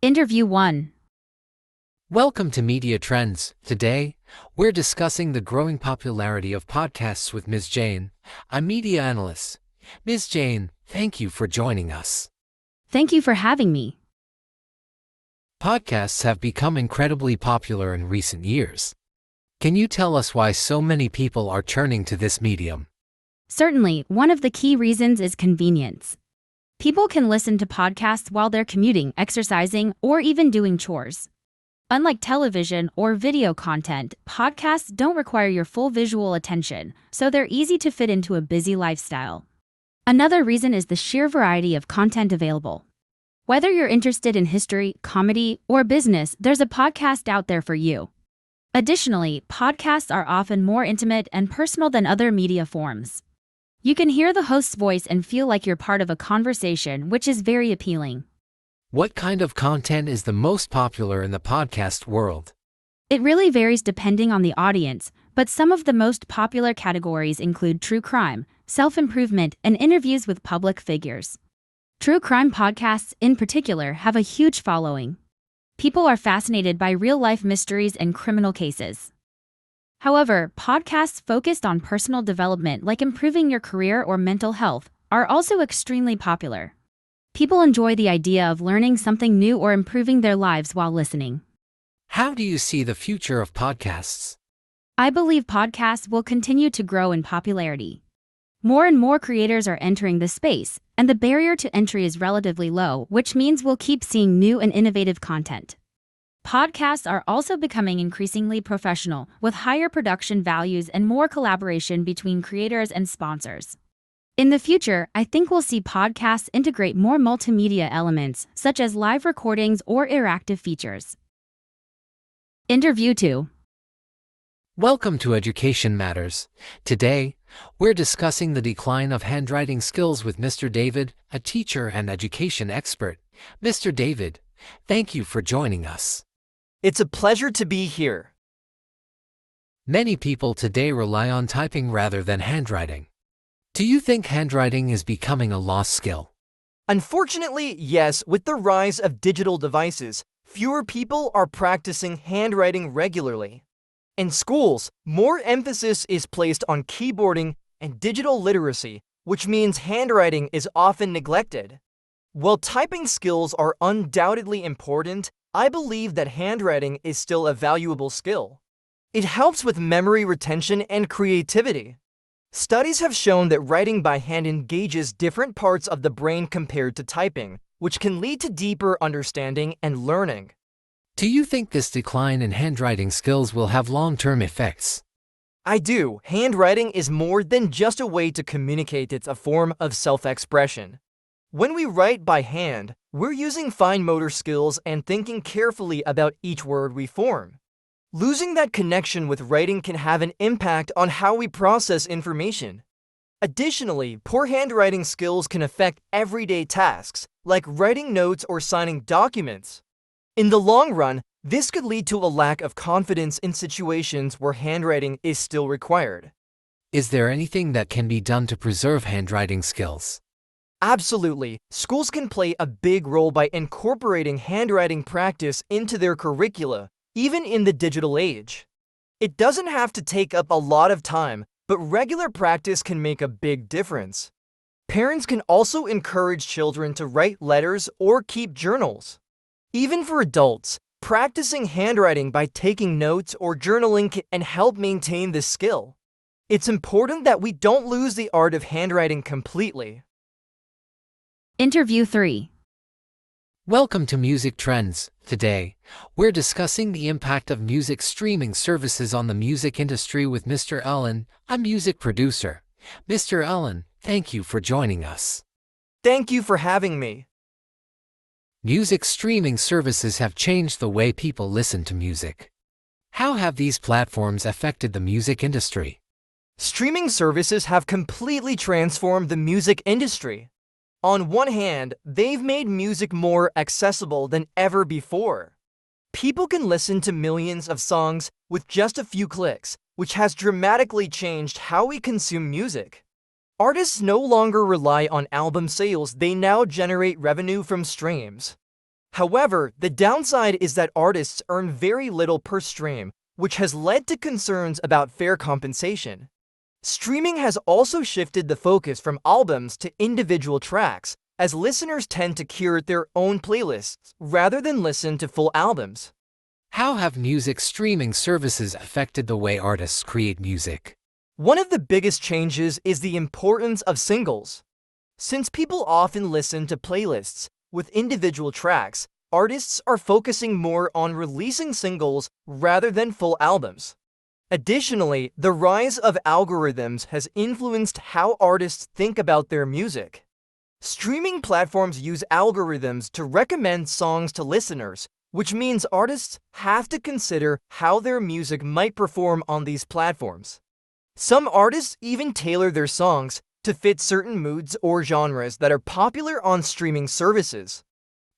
Interview 1. Welcome to Media Trends. Today, we're discussing the growing popularity of podcasts with Ms. Jane. I'm media analyst. Ms. Jane, thank you for joining us. Thank you for having me. Podcasts have become incredibly popular in recent years. Can you tell us why so many people are turning to this medium? Certainly, one of the key reasons is convenience. People can listen to podcasts while they're commuting, exercising, or even doing chores. Unlike television or video content, podcasts don't require your full visual attention, so they're easy to fit into a busy lifestyle. Another reason is the sheer variety of content available. Whether you're interested in history, comedy, or business, there's a podcast out there for you. Additionally, podcasts are often more intimate and personal than other media forms. You can hear the host's voice and feel like you're part of a conversation, which is very appealing. What kind of content is the most popular in the podcast world? It really varies depending on the audience, but some of the most popular categories include true crime, self-improvement, and interviews with public figures. True crime podcasts, in particular, have a huge following. People are fascinated by real-life mysteries and criminal cases. However, podcasts focused on personal development, like improving your career or mental health, are also extremely popular. People enjoy the idea of learning something new or improving their lives while listening. How do you see the future of podcasts? I believe podcasts will continue to grow in popularity. More and more creators are entering the space, and the barrier to entry is relatively low, which means we'll keep seeing new and innovative content. Podcasts are also becoming increasingly professional, with higher production values and more collaboration between creators and sponsors. In the future, I think we'll see podcasts integrate more multimedia elements, such as live recordings or interactive features. Interview 2. Welcome to Education Matters. Today, we're discussing the decline of handwriting skills with Mr. David, a teacher and education expert. Mr. David, thank you for joining us. It's a pleasure to be here. Many people today rely on typing rather than handwriting. Do you think handwriting is becoming a lost skill? Unfortunately, yes, with the rise of digital devices, fewer people are practicing handwriting regularly. In schools, more emphasis is placed on keyboarding and digital literacy, which means handwriting is often neglected. While typing skills are undoubtedly important, I believe that handwriting is still a valuable skill. It helps with memory retention and creativity. Studies have shown that writing by hand engages different parts of the brain compared to typing, which can lead to deeper understanding and learning. Do you think this decline in handwriting skills will have long-term effects? I do. Handwriting is more than just a way to communicate, it's a form of self-expression. When we write by hand, we're using fine motor skills and thinking carefully about each word we form. Losing that connection with writing can have an impact on how we process information. Additionally, poor handwriting skills can affect everyday tasks, like writing notes or signing documents. In the long run, this could lead to a lack of confidence in situations where handwriting is still required. Is there anything that can be done to preserve handwriting skills? Absolutely. Schools can play a big role by incorporating handwriting practice into their curricula, even in the digital age. It doesn't have to take up a lot of time, but regular practice can make a big difference. Parents can also encourage children to write letters or keep journals. Even for adults, practicing handwriting by taking notes or journaling can help maintain this skill. It's important that we don't lose the art of handwriting completely. Interview 3. Welcome to Music Trends. Today, we're discussing the impact of music streaming services on the music industry with Mr. Allen, a music producer. Mr. Allen, thank you for joining us. Thank you for having me. Music streaming services have changed the way people listen to music. How have these platforms affected the music industry? Streaming services have completely transformed the music industry. On one hand, they've made music more accessible than ever before. People can listen to millions of songs with just a few clicks, which has dramatically changed how we consume music. Artists no longer rely on album sales, they now generate revenue from streams. However, the downside is that artists earn very little per stream, which has led to concerns about fair compensation. Streaming has also shifted the focus from albums to individual tracks, as listeners tend to curate their own playlists rather than listen to full albums. How have music streaming services affected the way artists create music? One of the biggest changes is the importance of singles. Since people often listen to playlists with individual tracks, artists are focusing more on releasing singles rather than full albums. Additionally, the rise of algorithms has influenced how artists think about their music. Streaming platforms use algorithms to recommend songs to listeners, which means artists have to consider how their music might perform on these platforms. Some artists even tailor their songs to fit certain moods or genres that are popular on streaming services.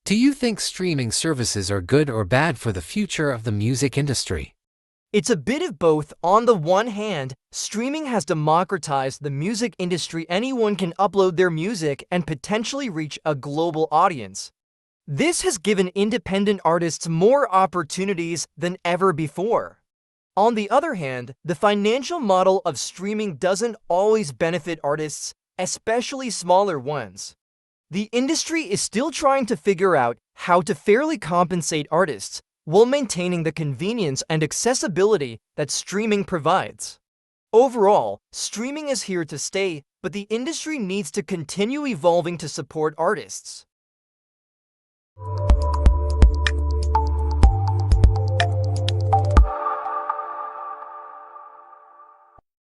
Do you think streaming services are good or bad for the future of the music industry? It's a bit of both. On the one hand, streaming has democratized the music industry. Anyone can upload their music and potentially reach a global audience. This has given independent artists more opportunities than ever before. On the other hand, the financial model of streaming doesn't always benefit artists, especially smaller ones. The industry is still trying to figure out how to fairly compensate artists while maintaining the convenience and accessibility that streaming provides. Overall, streaming is here to stay, but the industry needs to continue evolving to support artists.